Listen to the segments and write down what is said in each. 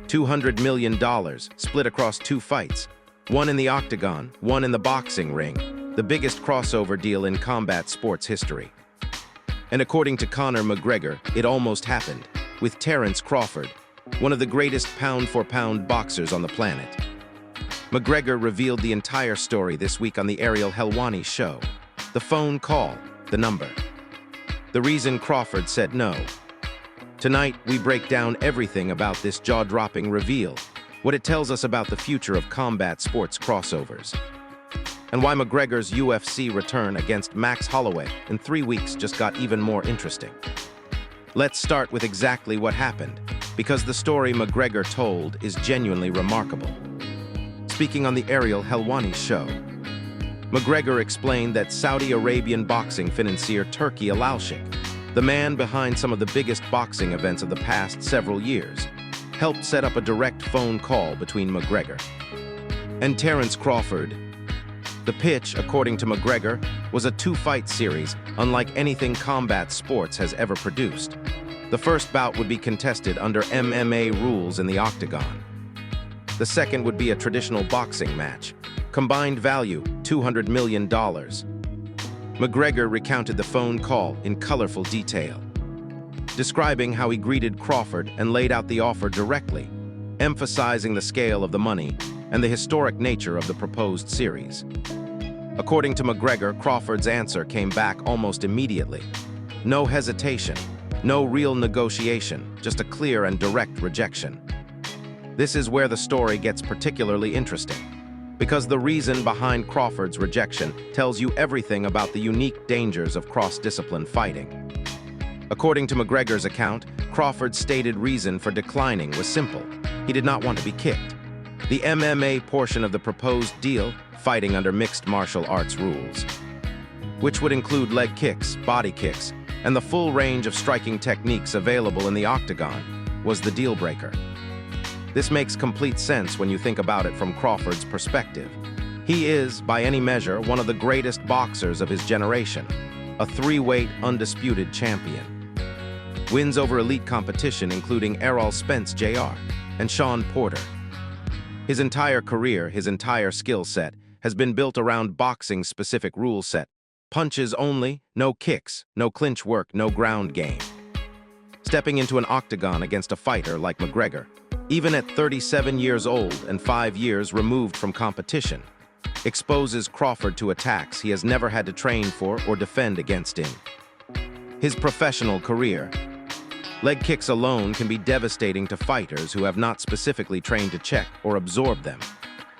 $200 million split across 2 fights, one in the octagon, one in the boxing ring, the biggest crossover deal in combat sports history. And according to Conor McGregor, it almost happened, with Terence Crawford, one of the greatest pound-for-pound boxers on the planet. McGregor revealed the entire story this week on the Ariel Helwani Show. The phone call, the number. The reason Crawford said no. Tonight, we break down everything about this jaw-dropping reveal, what it tells us about the future of combat sports crossovers, and why McGregor's UFC return against Max Holloway in 3 weeks just got even more interesting. Let's start with exactly what happened, because the story McGregor told is genuinely remarkable. Speaking on the Ariel Helwani Show, McGregor explained that Saudi Arabian boxing financier Turki Al-Sheikh, the man behind some of the biggest boxing events of the past several years, helped set up a direct phone call between McGregor and Terence Crawford. The pitch, according to McGregor, was a 2-fight series unlike anything combat sports has ever produced. The first bout would be contested under MMA rules in the octagon. The second would be a traditional boxing match. Combined value, $200 million. McGregor recounted the phone call in colorful detail, describing how he greeted Crawford and laid out the offer directly, emphasizing the scale of the money and the historic nature of the proposed series. According to McGregor, Crawford's answer came back almost immediately. No hesitation, no real negotiation, just a clear and direct rejection. This is where the story gets particularly interesting, because the reason behind Crawford's rejection tells you everything about the unique dangers of cross-discipline fighting. According to McGregor's account, Crawford's stated reason for declining was simple. He did not want to be kicked. The MMA portion of the proposed deal, fighting under mixed martial arts rules, which would include leg kicks, body kicks, and the full range of striking techniques available in the octagon, was the deal breaker. This makes complete sense when you think about it from Crawford's perspective. He is, by any measure, one of the greatest boxers of his generation, a 3-weight undisputed champion. Wins over elite competition including Errol Spence Jr. and Sean Porter. His entire career, his entire skill set, has been built around boxing's specific rule set. Punches only, no kicks, no clinch work, no ground game. Stepping into an octagon against a fighter like McGregor, even at 37 years old and 5 years removed from competition, exposes Crawford to attacks he has never had to train for or defend against him. His professional career. Leg kicks alone can be devastating to fighters who have not specifically trained to check or absorb them.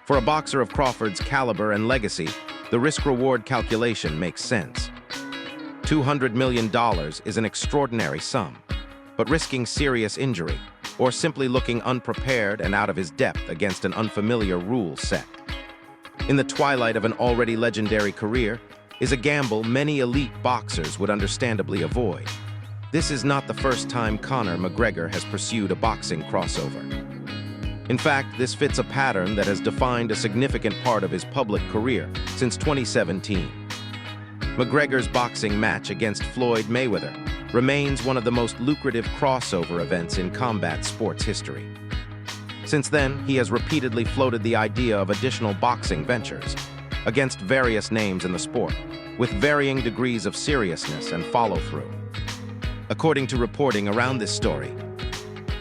For a boxer of Crawford's caliber and legacy, the risk-reward calculation makes sense. $200 million is an extraordinary sum, but risking serious injury, or simply looking unprepared and out of his depth against an unfamiliar rule set, in the twilight of an already legendary career, is a gamble many elite boxers would understandably avoid. This is not the first time Conor McGregor has pursued a boxing crossover. In fact, this fits a pattern that has defined a significant part of his public career since 2017. McGregor's boxing match against Floyd Mayweather remains one of the most lucrative crossover events in combat sports history. Since then, he has repeatedly floated the idea of additional boxing ventures against various names in the sport, with varying degrees of seriousness and follow-through. According to reporting around this story,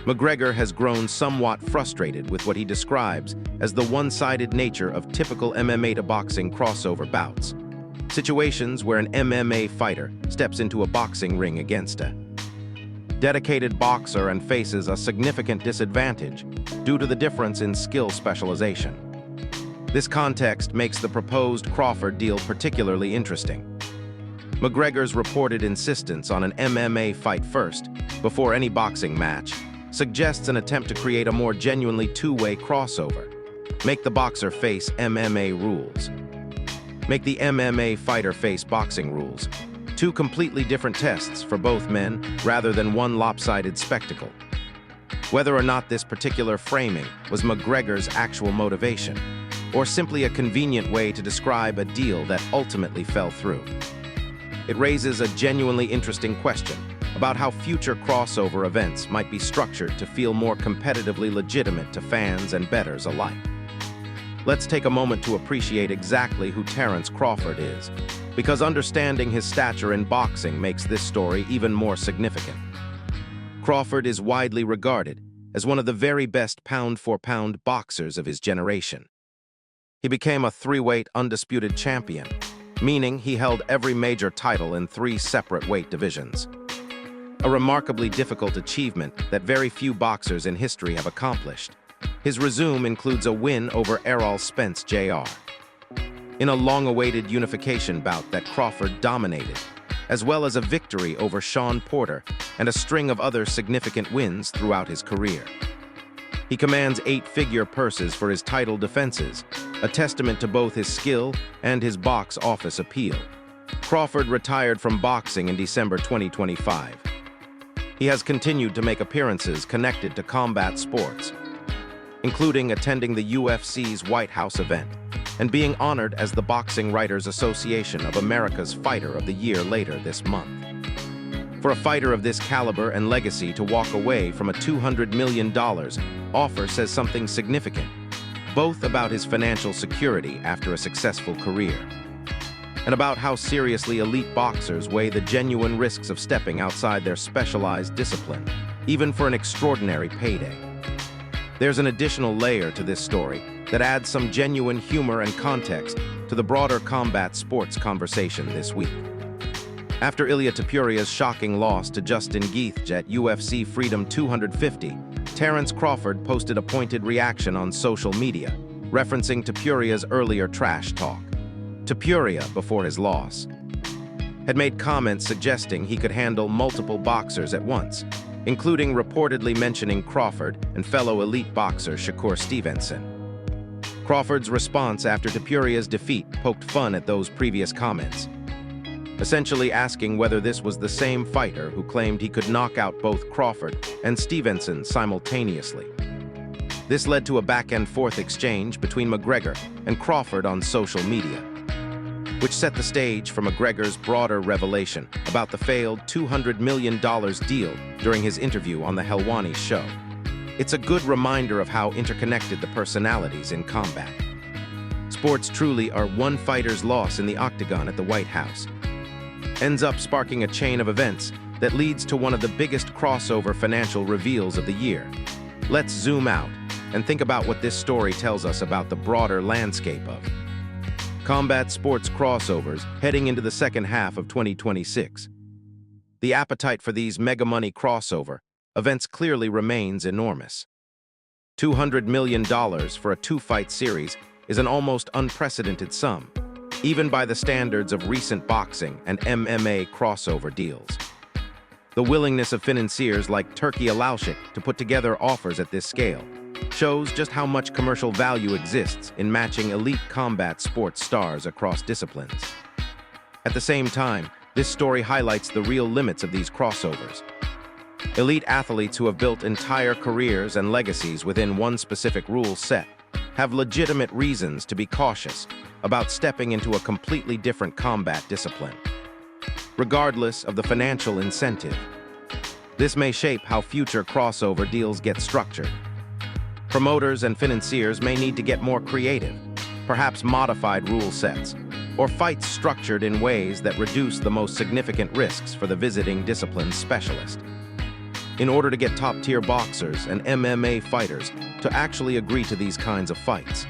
McGregor has grown somewhat frustrated with what he describes as the one-sided nature of typical MMA to boxing crossover bouts, situations where an MMA fighter steps into a boxing ring against a dedicated boxer and faces a significant disadvantage due to the difference in skill specialization. This context makes the proposed Crawford deal particularly interesting. McGregor's reported insistence on an MMA fight first, before any boxing match, suggests an attempt to create a more genuinely 2-way crossover. Make the boxer face MMA rules. Make the MMA fighter face boxing rules. 2 completely different tests for both men, rather than one lopsided spectacle. Whether or not this particular framing was McGregor's actual motivation, or simply a convenient way to describe a deal that ultimately fell through. It raises a genuinely interesting question about how future crossover events might be structured to feel more competitively legitimate to fans and bettors alike. Let's take a moment to appreciate exactly who Terence Crawford is, because understanding his stature in boxing makes this story even more significant. Crawford is widely regarded as one of the very best pound-for-pound boxers of his generation. He became a three-weight undisputed champion, meaning he held every major title in 3 separate weight divisions. A remarkably difficult achievement that very few boxers in history have accomplished. His resume includes a win over Errol Spence Jr. in a long-awaited unification bout that Crawford dominated, as well as a victory over Shawn Porter and a string of other significant wins throughout his career. He commands 8-figure purses for his title defenses, a testament to both his skill and his box office appeal. Crawford retired from boxing in December 2025. He has continued to make appearances connected to combat sports, including attending the UFC's White House event and being honored as the Boxing Writers Association of America's Fighter of the Year later this month. For a fighter of this caliber and legacy to walk away from a $200 million offer says something significant, both about his financial security after a successful career, and about how seriously elite boxers weigh the genuine risks of stepping outside their specialized discipline, even for an extraordinary payday. There's an additional layer to this story that adds some genuine humor and context to the broader combat sports conversation this week. After Ilia Topuria's shocking loss to Justin Gaethje at UFC Freedom 250, Terence Crawford posted a pointed reaction on social media, referencing Topuria's earlier trash talk. Topuria, before his loss, had made comments suggesting he could handle multiple boxers at once, including reportedly mentioning Crawford and fellow elite boxer Shakur Stevenson. Crawford's response after Topuria's defeat poked fun at those previous comments, essentially asking whether this was the same fighter who claimed he could knock out both Crawford and Stevenson simultaneously. This led to a back-and-forth exchange between McGregor and Crawford on social media, which set the stage for McGregor's broader revelation about the failed $200 million deal during his interview on the Helwani Show. It's a good reminder of how interconnected the personalities in combat. Sports truly are one fighter's loss in the octagon at the White House ends up sparking a chain of events that leads to one of the biggest crossover financial reveals of the year. Let's zoom out and think about what this story tells us about the broader landscape of combat sports crossovers heading into the second half of 2026. The appetite for these mega-money crossover events clearly remains enormous. $200 million for a 2-fight series is an almost unprecedented sum, even by the standards of recent boxing and MMA crossover deals. The willingness of financiers like Turki Alalshik to put together offers at this scale shows just how much commercial value exists in matching elite combat sports stars across disciplines. At the same time, this story highlights the real limits of these crossovers. Elite athletes who have built entire careers and legacies within one specific rule set have legitimate reasons to be cautious about stepping into a completely different combat discipline. Regardless of the financial incentive, this may shape how future crossover deals get structured. Promoters and financiers may need to get more creative, perhaps modified rule sets, or fights structured in ways that reduce the most significant risks for the visiting discipline specialist, in order to get top-tier boxers and MMA fighters to actually agree to these kinds of fights.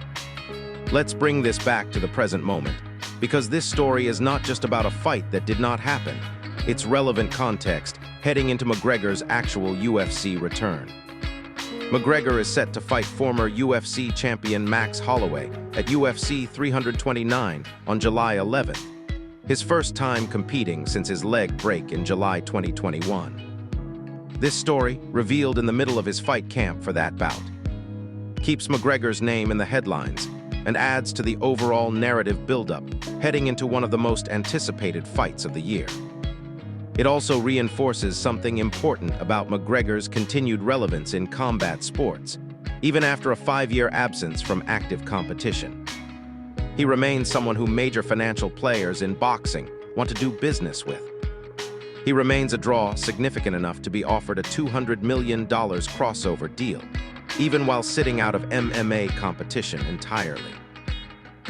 Let's bring this back to the present moment, because this story is not just about a fight that did not happen. It's relevant context heading into McGregor's actual UFC return. McGregor is set to fight former UFC champion Max Holloway at UFC 329 on July 11th, his first time competing since his leg break in July 2021. This story, revealed in the middle of his fight camp for that bout, keeps McGregor's name in the headlines and adds to the overall narrative buildup heading into one of the most anticipated fights of the year. It also reinforces something important about McGregor's continued relevance in combat sports, even after a 5-year absence from active competition. He remains someone who major financial players in boxing want to do business with. He remains a draw significant enough to be offered a $200 million crossover deal, even while sitting out of MMA competition entirely.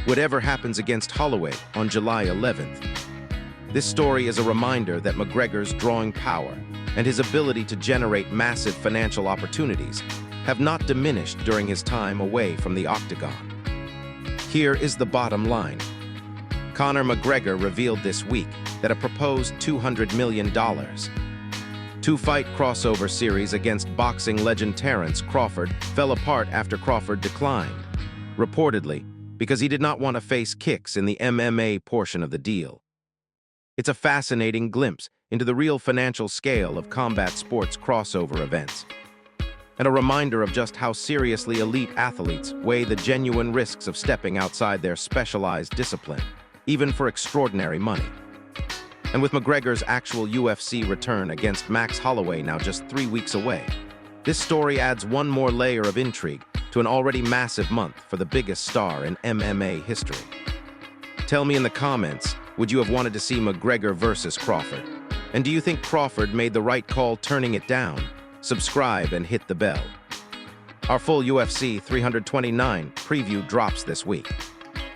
Whatever happens against Holloway on July 11th, this story is a reminder that McGregor's drawing power and his ability to generate massive financial opportunities have not diminished during his time away from the octagon. Here is the bottom line. Conor McGregor revealed this week that a proposed $200 million two-fight crossover series against boxing legend Terence Crawford fell apart after Crawford declined, reportedly because he did not want to face kicks in the MMA portion of the deal. It's a fascinating glimpse into the real financial scale of combat sports crossover events, and a reminder of just how seriously elite athletes weigh the genuine risks of stepping outside their specialized discipline, even for extraordinary money. And with McGregor's actual UFC return against Max Holloway now just 3 weeks away, this story adds one more layer of intrigue to an already massive month for the biggest star in MMA history. Tell me in the comments, would you have wanted to see McGregor versus Crawford? And do you think Crawford made the right call turning it down? Subscribe and hit the bell. Our full UFC 329 preview drops this week.